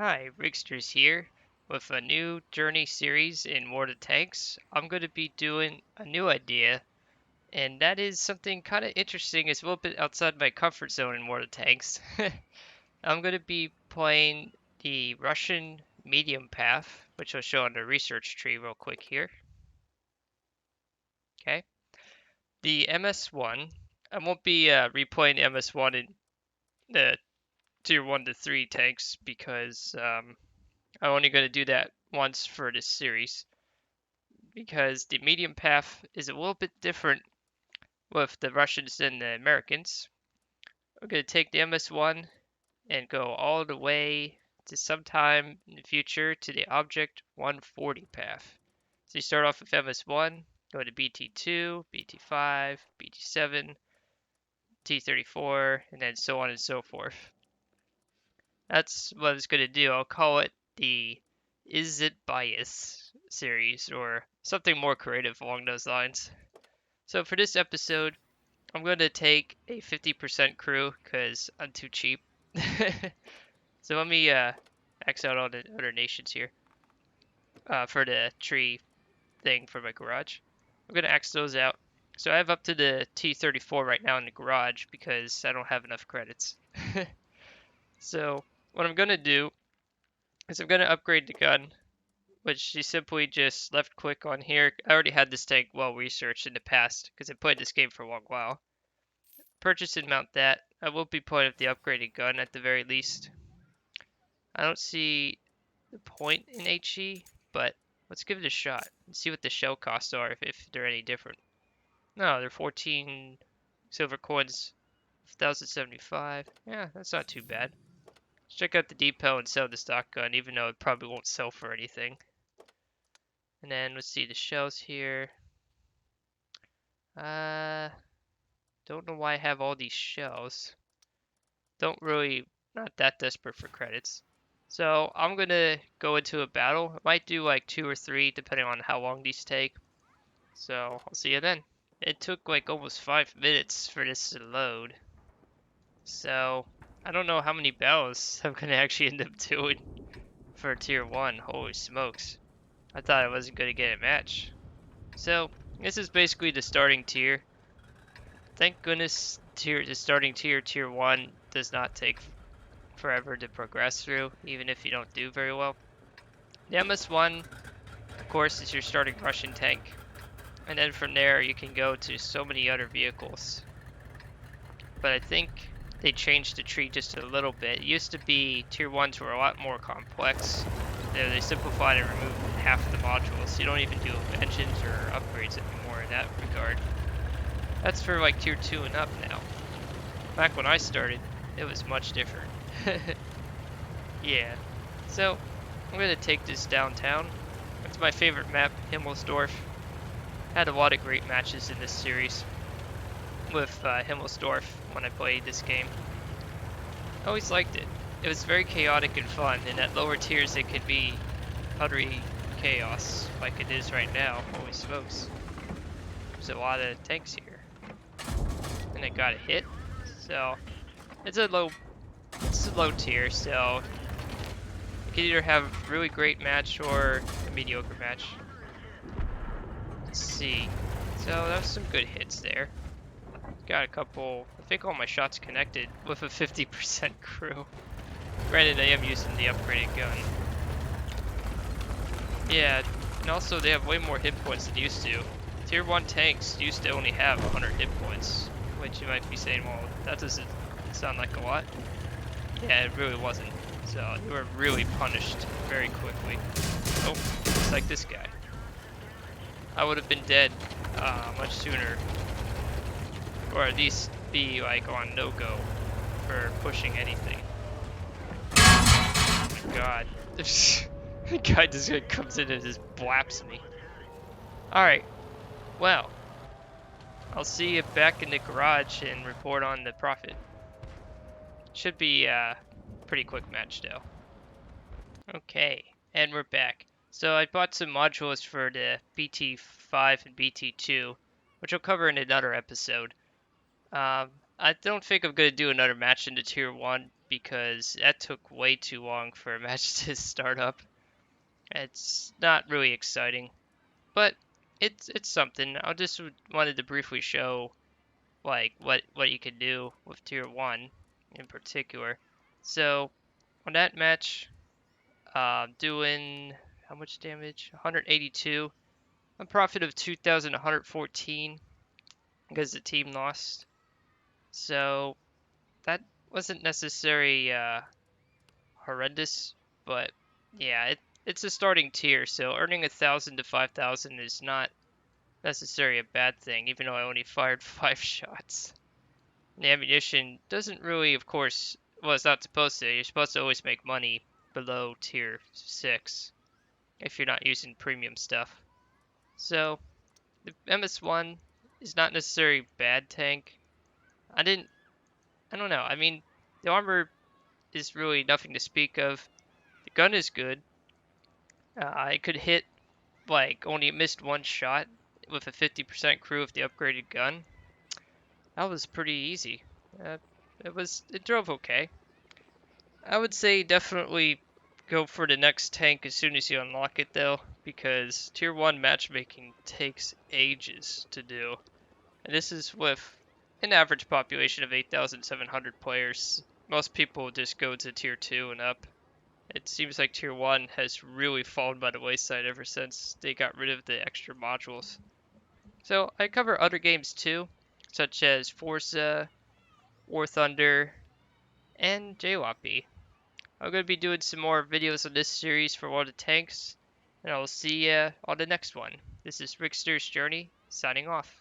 Hi, Rigsters here with a new journey series in Mortar Tanks. I'm going to be doing a new idea, and that is something kind of interesting. It's a little bit outside my comfort zone in Mortar Tanks. I'm going to be playing the Russian medium path, which I'll show on the research tree real quick here. Okay, the MS-1. I won't be replaying the MS-1 in the tier 1 to 3 tanks because I'm only going to do that once for this series. Because the medium path is a little bit different with the Russians than the Americans. We're going to take the MS-1 and go all the way to sometime in the future to the Object 140 path. So you start off with MS-1, go to BT2, BT5, BT7, T34, and then so on and so forth. That's what it's going to do. I'll call it the Is It Bias series or something more creative along those lines. So for this episode, I'm going to take a 50% crew because I'm too cheap. So let me X out all the other nations here for the tree thing for my garage. I'm going to X those out. So I have up to the T34 right now in the garage because I don't have enough credits. So what I'm going to do is I'm going to upgrade the gun, which you simply just left click on here. I already had this tank well researched in the past because I played this game for a long while. Purchase and mount that. I will be putting up the upgraded gun at the very least. I don't see the point in HE, but let's give it a shot and see what the shell costs are if they're any different. No, they're 14 silver coins, 1,075. Yeah, that's not too bad. Let's check out the depot and sell the stock gun, even though it probably won't sell for anything. And then let's see the shells here. Don't know why I have all these shells. Not that desperate for credits. So I'm gonna go into a battle. I might do like 2 or 3 depending on how long these take. So I'll see you then. It took like almost 5 minutes for this to load. So I don't know how many battles I'm gonna actually end up doing for tier 1. Holy smokes. I thought I wasn't gonna get a match. So this is basically the starting tier. Thank goodness the starting tier 1 does not take forever to progress through, even if you don't do very well. The MS-1, of course, is your starting Russian tank, and then from there you can go to so many other vehicles. But I think they changed the tree just a little bit. It used to be tier 1s were a lot more complex. They simplified and removed half the modules. You don't even do engines or upgrades anymore in that regard. That's for like tier 2 and up now. Back when I started, it was much different. Yeah, so I'm gonna take this downtown. It's my favorite map, Himmelsdorf. Had a lot of great matches in this series with Himmelsdorf when I played this game. I always liked it. It was very chaotic and fun, and at lower tiers it could be utterly chaos like it is right now. Holy smokes. There's a lot of tanks here. And I got a hit, so it's a low tier, so you can either have a really great match or a mediocre match. Let's see. So that was some good hits there. Got a couple, I think all my shots connected with a 50% crew. Granted, I am using the upgraded gun. Yeah, and also they have way more hit points than used to. Tier 1 tanks used to only have 100 hit points, which you might be saying, well, that doesn't sound like a lot. Yeah, it really wasn't. So you were really punished very quickly. Oh, just like this guy. I would have been dead much sooner. Or at least be like on no-go for pushing anything. Oh my god. The guy just comes in and just blaps me. Alright, well. I'll see you back in the garage and report on the profit. Should be a pretty quick match though. Okay, and we're back. So I bought some modules for the BT5 and BT2, which I'll cover in another episode. I don't think I'm going to do another match in the Tier 1 because that took way too long for a match to start up. It's not really exciting, but it's something. I just wanted to briefly show like what you can do with tier 1 in particular. So on that match, doing how much damage? 182. A profit of 2,114 because the team lost. So that wasn't necessarily horrendous, but yeah, it's a starting tier, so earning 1,000 to 5,000 is not necessarily a bad thing, even though I only fired 5 shots. The ammunition doesn't really, of course, well, it's not supposed to. You're supposed to always make money below tier 6 if you're not using premium stuff. So the MS-1 is not necessarily a bad tank. I don't know. I mean, the armor is really nothing to speak of. The gun is good. I could hit like only missed 1 shot with a 50% crew of the upgraded gun. That was pretty easy. Uh, it drove okay. I would say definitely go for the next tank as soon as you unlock it though, because tier 1 matchmaking takes ages to do. And this is with an average population of 8,700 players. Most people just go to tier 2 and up. It seems like tier 1 has really fallen by the wayside ever since they got rid of the extra modules. So I cover other games too, such as Forza, War Thunder, and JWAP. I'm going to be doing some more videos on this series for all the tanks, and I will see you on the next one. This is Rigsters Journey, signing off.